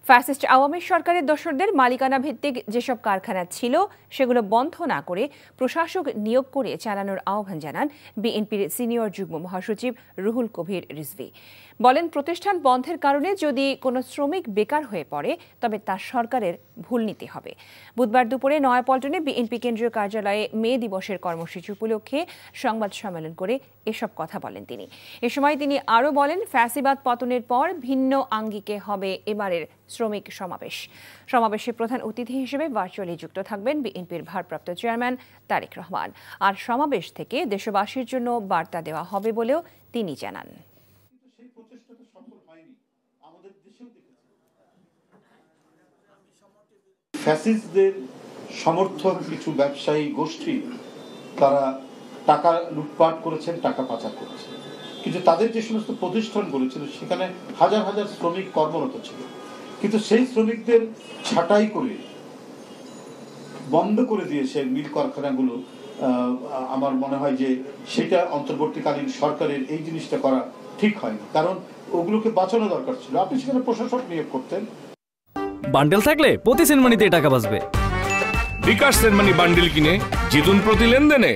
Fascist Awami সরকারের দোসরদের মালিকানা ভিত্তিক যেসব কারখানা ছিল সেগুলো বন্ধ না করে প্রশাসক নিয়োগ করে চালানোর আহ্বান জানান বিএনপির সিনিয়র যুগ্ম মহাসচিব রুহুল কবির রিজভী। বলেন, প্রতিষ্ঠান বন্ধের কারণে যদি কোনো শ্রমিক বেকার হয়ে পড়ে তবে তা সরকারের ভুল নীতি হবে। বুধবার দুপুরে নয়াপল্টনে বিএনপি কেন্দ্রীয় কার্যালয়ে মে দিবসের কর্মসূচি উপলক্ষে সংবাদ সম্মেলন করে এসব কথা বলেন তিনি। এ সময় তিনি আরও বলেন, ফ্যাসিবাদ পতনের পর ভিন্ন আঙ্গিকে হবে এবারের শ্রমিক সমাবেশ। সমাবেশে প্রধান অতিথি হিসেবে ভার্চুয়ালি যুক্ত থাকবেন বিএনপির ভারপ্রাপ্ত চেয়ারম্যান তারেক রহমান। আর সমাবেশ থেকে দেশবাসীর জন্য বার্তা দেওয়া হবে বলেও তিনি জানান। ফ্যাসিস্টদের সমর্থক কিছু ব্যবসায়ী গোষ্ঠী তারা টাকা লুটপাট করেছেন, টাকা পাচার করেছেন, কিন্তু তাদের যে সমস্ত প্রতিষ্ঠান করেছিল সেখানে হাজার হাজার শ্রমিক কর্মরত ছিল, কিন্তু সেই শ্রমিকদের ছাঁটাই করে বন্ধ করে দিয়েছে মিল কারখানাগুলো। আমার মনে হয় যে সেটা অন্তর্বর্তীকালীন সরকারের এই জিনিসটা করা ঠিক হয়নি, কারণ ওগুলোকে বাঁচানো দরকার ছিল। আপনি সেখানে প্রশাসক নিয়োগ করতেন। বান্ডেল থাকলে প্রতি সেনমানিতে টাকা বাঁচবে। বিকাশ সেনমানি বান্ডেল কিনে জিতুন প্রতি লেনদেনে।